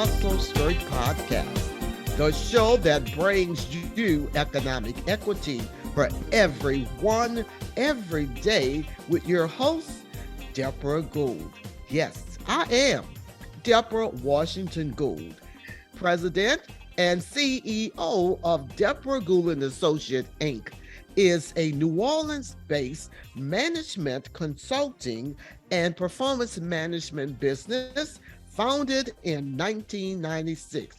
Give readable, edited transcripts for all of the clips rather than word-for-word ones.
Hustle Skirt Podcast, the show that brings you economic equity for everyone, every day, with your host, Debra Gould. Yes, I am Debra Washington Gould, President and CEO of Debra Gould and Associate Inc. is a New Orleans-based management consulting and performance management business founded in 1996.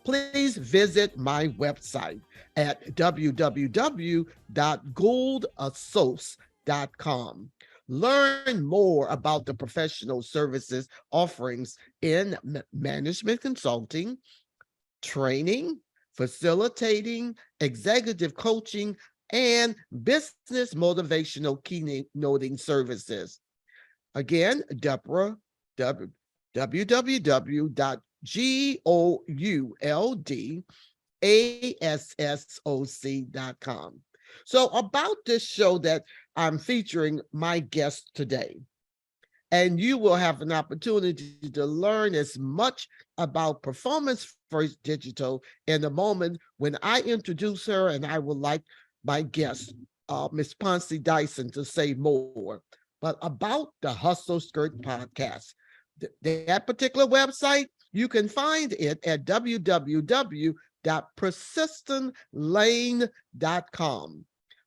Please visit my website at www.gouldassociates.com. Learn more about the professional services offerings in management consulting, training, facilitating, executive coaching, and business motivational keynoting services. Again, Debra, www.gouldassociates.com. So about this show that I'm featuring my guest today, and you will have an opportunity to learn as much about Performance First Digital in a moment when I introduce her, and I would like my guest, Ms. Pouncy-Dyson, to say more. But about the Hustle Skirt podcast, that particular website, you can find it at www.persistentlane.com.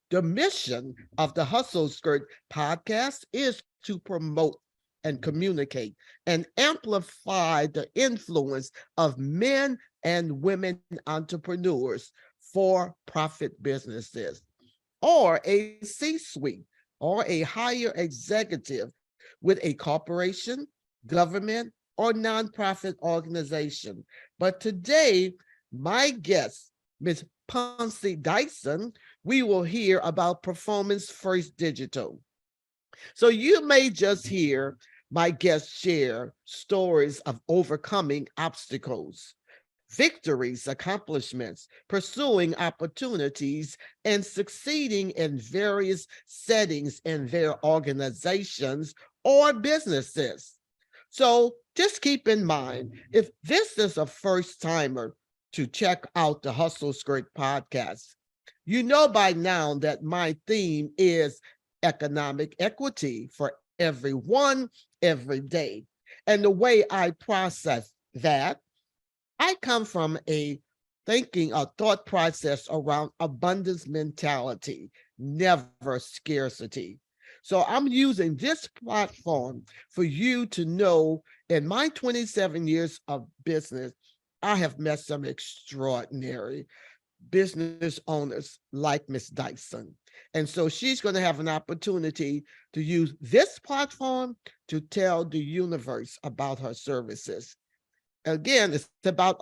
The mission of the Hustle Skirt podcast is to promote and communicate and amplify the influence of men and women entrepreneurs for profit businesses, or a C-suite or a higher executive with a corporation, government, or nonprofit organization. But today, my guest, Ms. Pouncy-Dyson, we will hear about Performance First Digital. So you may just hear my guest share stories of overcoming obstacles, victories, accomplishments, pursuing opportunities, and succeeding in various settings in their organizations or businesses. So just keep in mind, if this is a first timer to check out the Hustle Skirt podcast, you know by now that my theme is economic equity for everyone, every day. And the way I process that, I come from a thought process around abundance mentality, never scarcity. So I'm using this platform for you to know in my 27 years of business, I have met some extraordinary business owners like Miss Dyson. And so she's going to have an opportunity to use this platform to tell the universe about her services. Again, it's about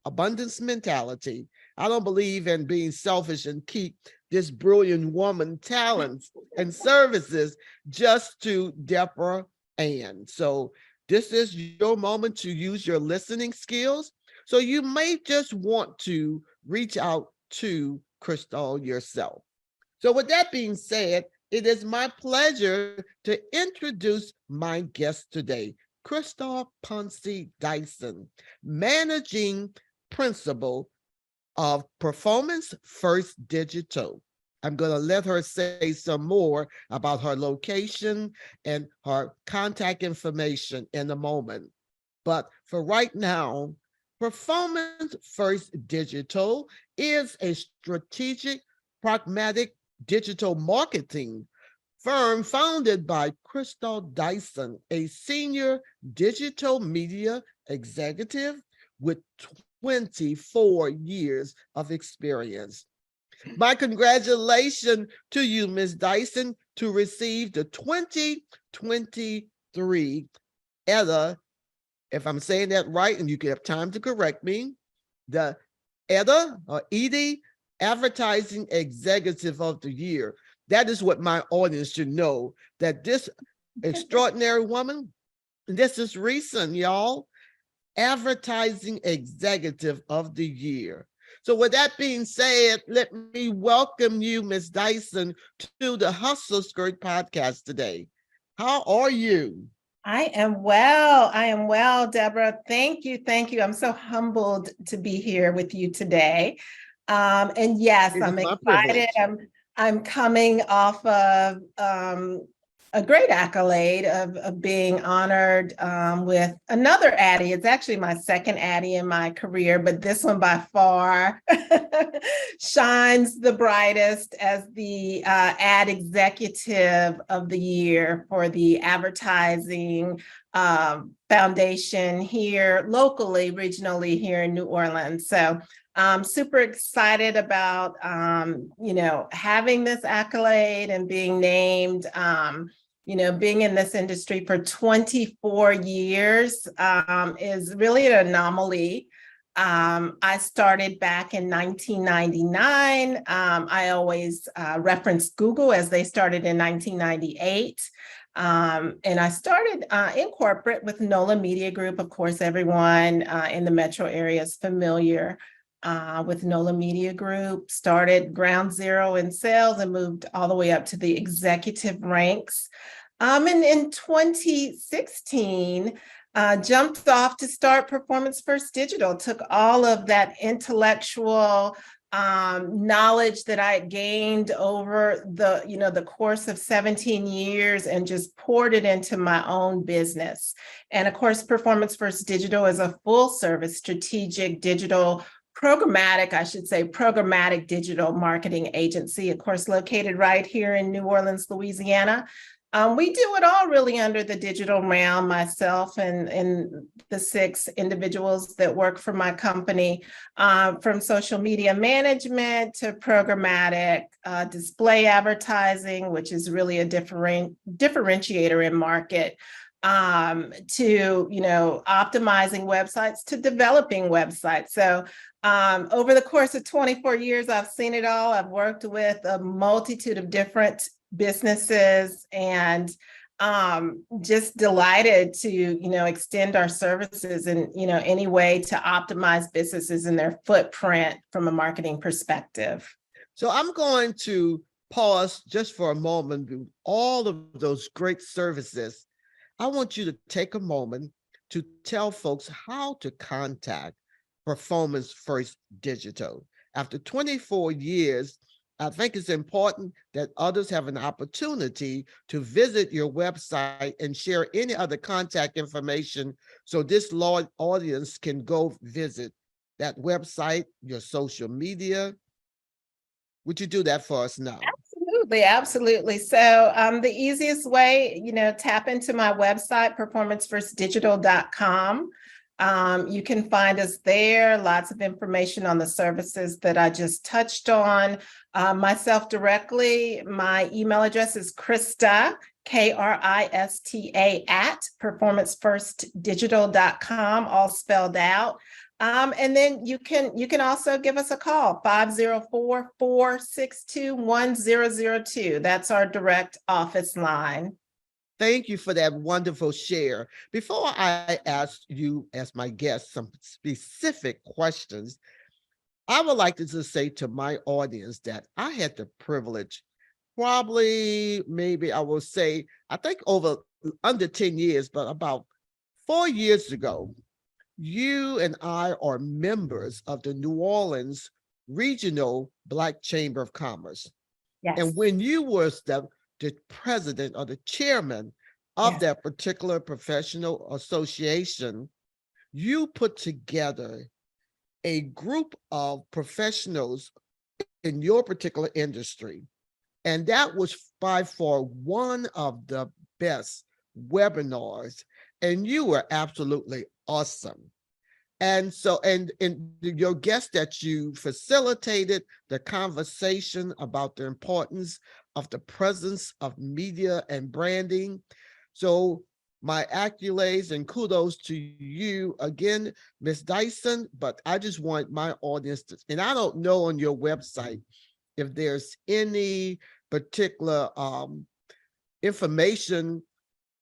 abundance mentality. I don't believe in being selfish and keep this brilliant woman talents and services just to Debra Ann. So this is your moment to use your listening skills. So you may just want to reach out to Krista yourself. So with that being said, it is my pleasure to introduce my guest today, Krista Pouncy-Dyson, Managing Principal of Performance First Digital. I'm going to let her say some more about her location and her contact information in a moment. But for right now, Performance First Digital is a strategic, pragmatic digital marketing firm founded by Krista Dyson, a senior digital media executive with 24 years of experience. My congratulations to you, Ms. Dyson, to receive the 2023 Addy, if I'm saying that right, and you can have time to correct me, the Addy Advertising Executive of the Year. That is what my audience should know, that this extraordinary woman, this is recent, y'all, Advertising Executive of the Year. So with that being said, let me welcome you, Ms. Dyson, to the Hustle Skirt podcast today. How are you? I am well. I am well, Deborah. Thank you. Thank you. I'm so humbled to be here with you today. And yes, It is I'm my excited. privilege. I'm coming off of a great accolade of being honored with another Addy. It's actually my second Addy in my career, but this one by far shines the brightest as the Ad Executive of the Year for the Advertising Foundation here locally, regionally here in New Orleans. So I'm super excited about, having this accolade and being named. Being in this industry for 24 years is really an anomaly. I started back in 1999. I always reference Google as they started in 1998. And I started in corporate with NOLA Media Group. Of course, everyone in the metro area is familiar with NOLA Media Group, started ground zero in sales and moved all the way up to the executive ranks. And in 2016, jumped off to start Performance First Digital, took all of that intellectual knowledge that I had gained over the course of 17 years and just poured it into my own business. And of course, Performance First Digital is a full service strategic digital programmatic digital marketing agency, of course, located right here in New Orleans, Louisiana. We do it all really under the digital realm, myself and the 6 individuals that work for my company, from social media management to programmatic, display advertising, which is really a differentiator in market, to optimizing websites to developing websites. So over the course of 24 years, I've seen it all. I've worked with a multitude of different businesses and just delighted to extend our services in any way to optimize businesses and their footprint from a marketing perspective. So I'm going to pause just for a moment. All of those great services, I want you to take a moment to tell folks how to contact Performance First Digital. After 24 years, I think it's important that others have an opportunity to visit your website and share any other contact information so this large audience can go visit that website, your social media. Would you do that for us now? Absolutely, absolutely. So the easiest way, tap into my website, performancefirstdigital.com. You can find us there, lots of information on the services that I just touched on. Myself directly, my email address is Krista, Krista at performancefirstdigital.com, all spelled out. And then you can also give us a call, 504-462-1002. That's our direct office line. Thank you for that wonderful share. Before I ask you, as my guest, some specific questions, I would like to just say to my audience that I had the privilege, probably, maybe I will say, I think over under 10 years, but about 4 years ago, you and I are members of the New Orleans Regional Black Chamber of Commerce. Yes. And when you were the president or the chairman of Yes. that particular professional association, you put together a group of professionals in your particular industry. And that was by far one of the best webinars. And you were absolutely awesome. And so, and your guest that you facilitated the conversation about the importance of the presence of media and branding. So my accolades and kudos to you again, Ms. Dyson, but I just want my audience to, and I don't know on your website if there's any particular information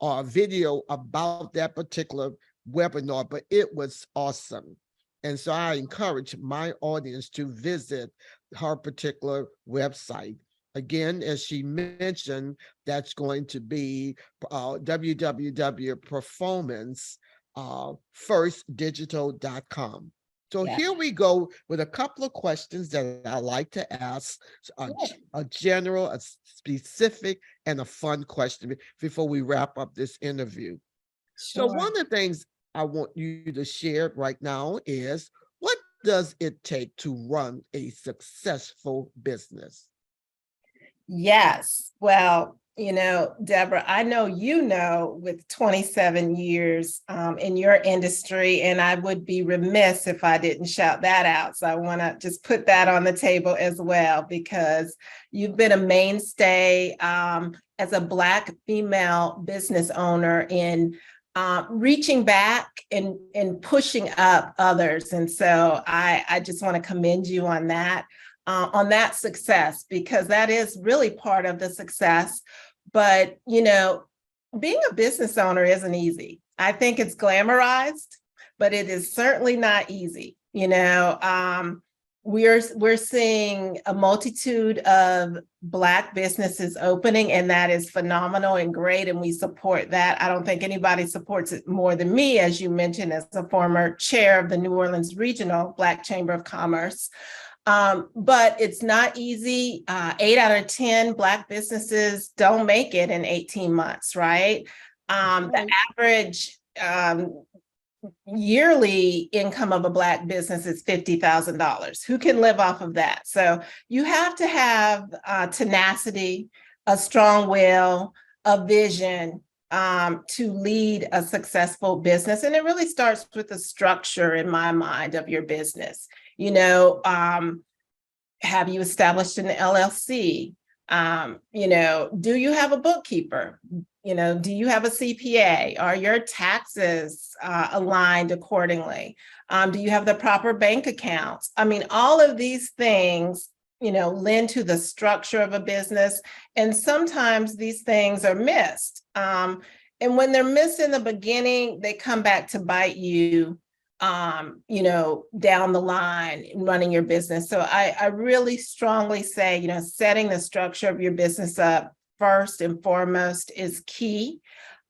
or video about that particular webinar, but it was awesome. And so I encourage my audience to visit her particular website. Again, as she mentioned, that's going to be www.performance firstdigital.com. So Yeah. here we go with a couple of questions that I like to ask, a general, a specific, and a fun question before we wrap up this interview. So Sure. one of the things I want you to share right now is, what does it take to run a successful business? Yes. Well, Debra, I know with 27 years in your industry, and I would be remiss if I didn't shout that out. So I want to just put that on the table as well, because you've been a mainstay as a Black female business owner in reaching back and pushing up others. And so I just want to commend you on that success, because that is really part of the success. But, being a business owner isn't easy. I think it's glamorized, but it is certainly not easy. We're seeing a multitude of Black businesses opening, and that is phenomenal and great, and we support that. I don't think anybody supports it more than me, as you mentioned, as a former chair of the New Orleans Regional Black Chamber of Commerce. But it's not easy. 8 out of 10 Black businesses don't make it in 18 months, right? The average yearly income of a Black business is $50,000. Who can live off of that? So you have to have tenacity, a strong will, a vision to lead a successful business. And it really starts with the structure, in my mind, of your business. Have you established an LLC? Do you have a bookkeeper? Do you have a CPA? Are your taxes aligned accordingly? Do you have the proper bank accounts? I mean, all of these things, lend to the structure of a business. And sometimes these things are missed. And when they're missed in the beginning, they come back to bite you down the line in running your business. So I really strongly say, setting the structure of your business up first and foremost is key.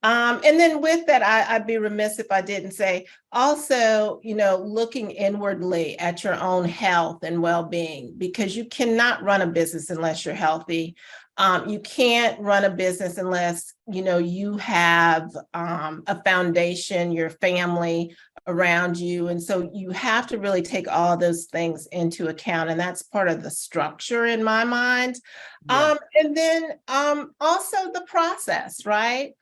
And then with that, I'd be remiss if I didn't say also, looking inwardly at your own health and well-being, because you cannot run a business unless you're healthy. You can't run a business unless, you have a foundation, your family around you. And so you have to really take all those things into account. And that's part of the structure in my mind. Yeah. And then also the process, right?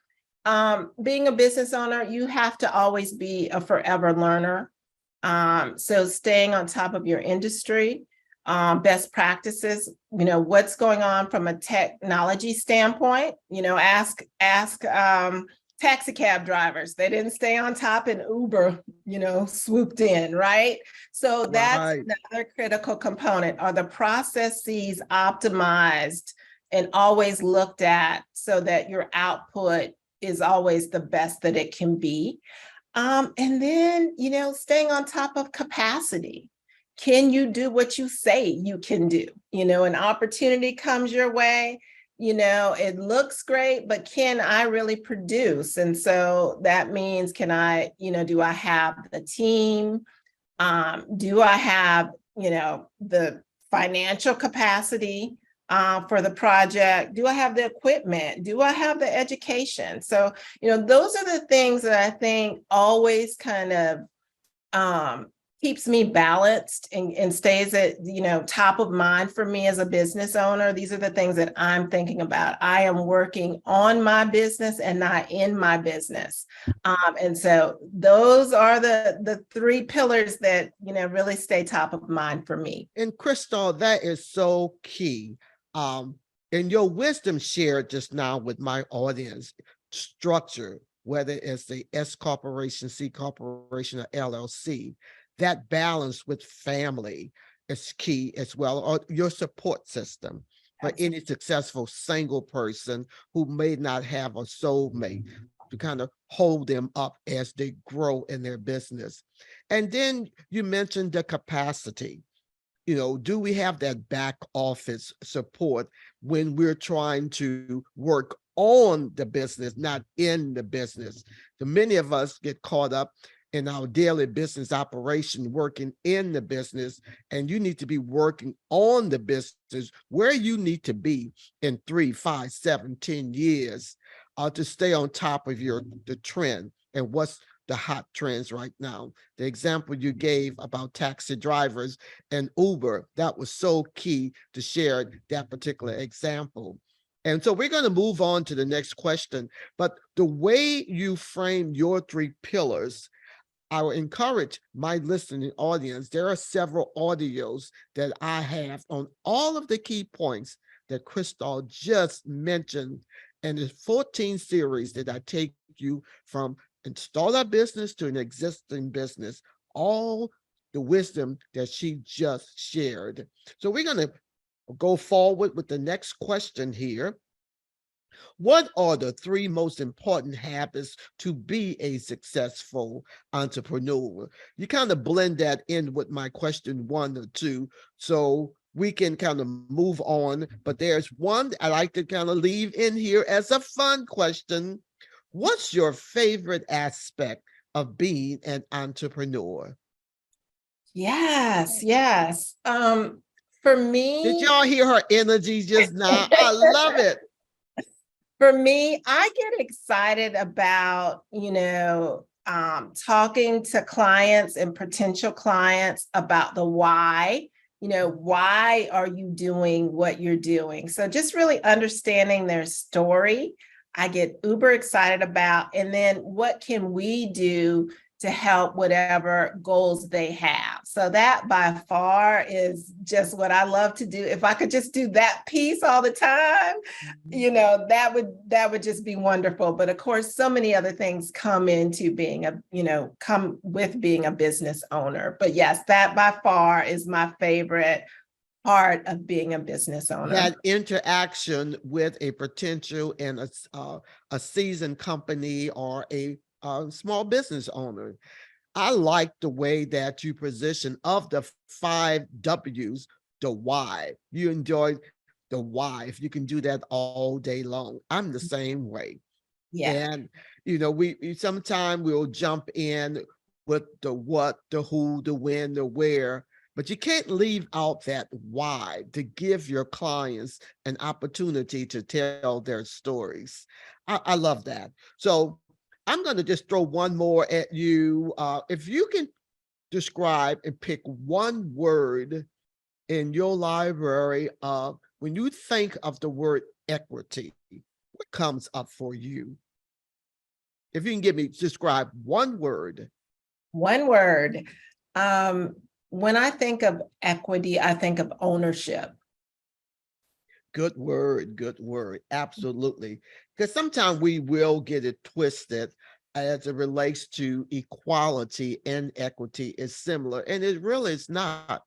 Being a business owner, you have to always be a forever learner. So staying on top of your industry, best practices, what's going on from a technology standpoint, ask taxi cab drivers. They didn't stay on top, and Uber, swooped in, right? So that's Right. another critical component. Are the processes optimized and always looked at so that your output is always the best that it can be? And then, staying on top of capacity. Can you do what you say you can do? An opportunity comes your way, it looks great, but can I really produce? And so that means, do I have the team? Do I have, the financial capacity for the project? Do I have the equipment? Do I have the education? So, those are the things that I think always kind of keeps me balanced and stays at, top of mind for me as a business owner. These are the things that I'm thinking about. I am working on my business and not in my business. And so those are the 3 pillars that, really stay top of mind for me. And Crystal, that is so key. And your wisdom shared just now with my audience, structure, whether it's the S corporation, C corporation, or LLC, that balance with family is key as well, or your support system for any successful single person who may not have a soulmate, to kind of hold them up as they grow in their business. And then you mentioned the capacity. do we have that back office support when we're trying to work on the business, not in the business? So many of us get caught up in our daily business operation, working in the business, and you need to be working on the business where you need to be in 3, 5, 7, 10 years to stay on top of the trend and what's the hot trends right now. The example you gave about taxi drivers and Uber, that was so key to share that particular example. And so we're going to move on to the next question. But the way you frame your 3 pillars, I will encourage my listening audience. There are several audios that I have on all of the key points that Krista just mentioned. And the 14 series that I take you from install a business to an existing business, all the wisdom that she just shared. So we're going to go forward with the next question here. What are the 3 most important habits to be a successful entrepreneur? You kind of blend that in with my question 1 or 2, so we can kind of move on. But there's one I like to kind of leave in here as a fun question. What's your favorite aspect of being an entrepreneur? Yes, yes. For me, Did y'all hear her energy just now? I love it. For me, I get excited about, talking to clients and potential clients about the why. Why are you doing what you're doing? So just really understanding their story, I get uber excited about. And then what can we do to help whatever goals they have? So that by far is just what I love to do. If I could just do that piece all the time, that would just be wonderful. But of course, so many other things come into being come with being a business owner. But yes, that by far is my favorite part of being a business owner. That interaction with a potential and a seasoned company or a small business owner. I like the way that you position of the 5 W's, the why. You enjoy the why. If you can do that all day long, I'm the same way. Yeah. And we sometimes we'll jump in with the what, the who, the when, the where, but you can't leave out that why to give your clients an opportunity to tell their stories. I love that. So I'm going to just throw one more at you. If you can describe and pick one word in your library, when you think of the word equity, what comes up for you? If you can describe one word. One word. When I think of equity, I think of ownership. Good word, good word. Absolutely. Because sometimes we will get it twisted as it relates to equality and equity is similar. And it really is not.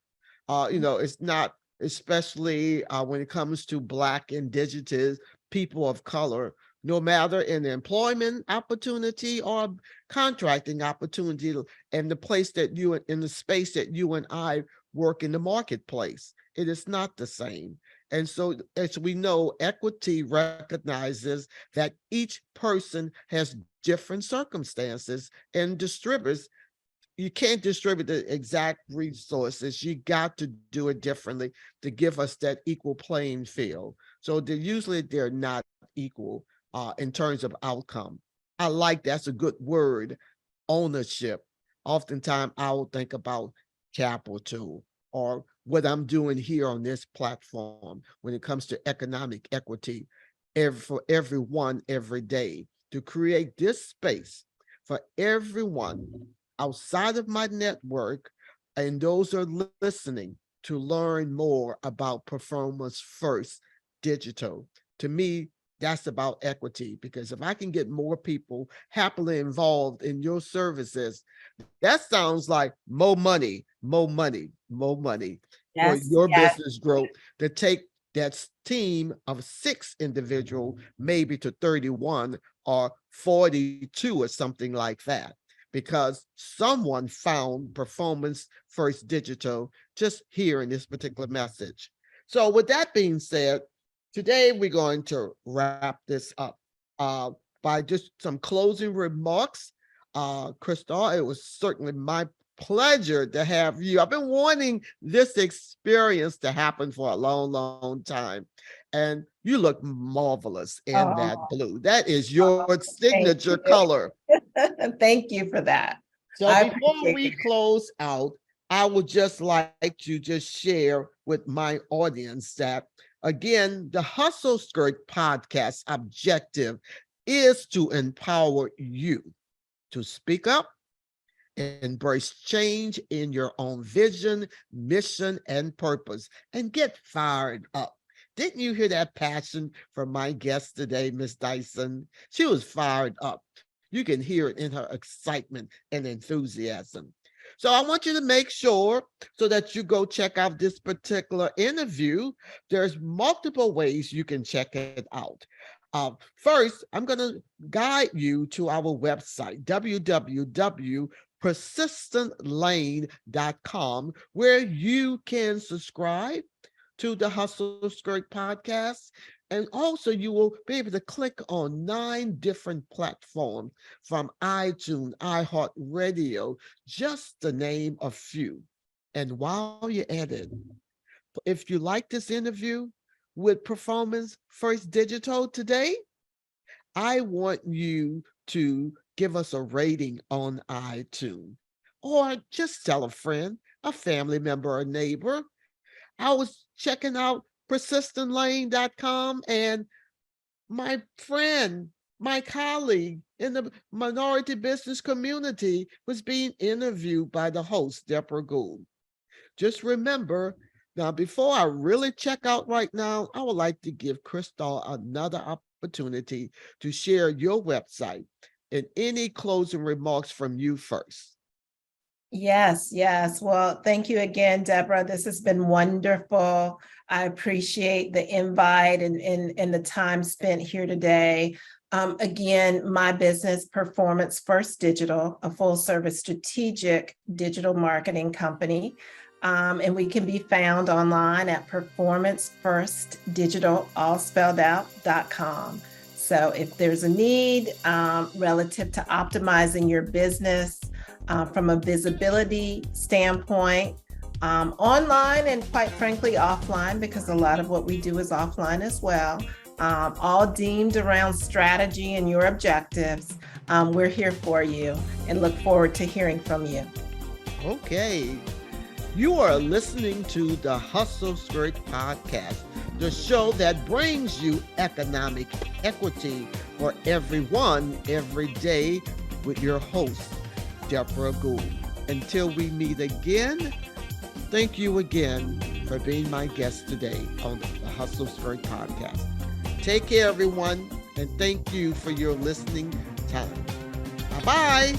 It's not, especially when it comes to Black, Indigenous, people of color, no matter in the employment opportunity or contracting opportunity and the place that in the space that you and I work in the marketplace. It is not the same. And so, as we know, equity recognizes that each person has different circumstances and distributes. You can't distribute the exact resources. You got to do it differently to give us that equal playing field. So they're not equal in terms of outcome. I like that's a good word, ownership. Oftentimes I will think about capital or what I'm doing here on this platform when it comes to economic equity for everyone every day, to create this space for everyone outside of my network and those who are listening to learn more about Performance First Digital. To me, that's about equity, because if I can get more people happily involved in your services, that sounds like more money, more money, more money for your business growth, to take that team of 6 individuals maybe to 31 or 42 or something like that. because someone found Performance First Digital just here in this particular message. So with that being said, today we're going to wrap this up by just some closing remarks. Krista, it was certainly my pleasure to have you. I've been wanting this experience to happen for a long, long time. And you look marvelous in that Oh, blue. That is your thank signature you. color. Thank you for that. So I before we appreciate it. close out, I would just like to just share with my audience that, again, the Hustle Skirt podcast objective is to empower you to speak up, embrace change in your own vision, mission, and purpose, and get fired up. Didn't you hear that passion from my guest today, Miss Dyson? She was fired up. You can hear it in her excitement and enthusiasm. So I want you to make sure so that you go check out this particular interview. There's multiple ways you can check it out. First, I'm going to guide you to our website, www.persistentlane.com, where you can subscribe to the Hustle Skirt podcast. And also you will be able to click on 9 different platforms from iTunes, iHeartRadio, just to name a few. And while you're at it, if you like this interview with Performance First Digital today, I want you to give us a rating on iTunes, or just tell a friend, a family member, a neighbor. I was checking out persistentlane.com, and my friend, my colleague in the minority business community was being interviewed by the host, Debra Gould. Just remember, now before I really check out right now, I would like to give Krista another opportunity to share your website and any closing remarks from you first. Yes, yes. Well, thank you again, Debra. This has been wonderful. I appreciate the invite and the time spent here today. Again, my business, Performance First Digital, a full service strategic digital marketing company. And we can be found online at performancefirstdigital, all spelled out.com. So if there's a need relative to optimizing your business from a visibility standpoint, online and quite frankly offline, because a lot of what we do is offline as well, all deemed around strategy and your objectives, we're here for you and look forward to hearing from you. Okay. You are listening to the Hustle Skirt podcast, the show that brings you economic equity for everyone every day, with your host, Debra Gould. Until we meet again, thank you again for being my guest today on the Hustle Skirt podcast. Take care, everyone, and thank you for your listening time. Bye-bye.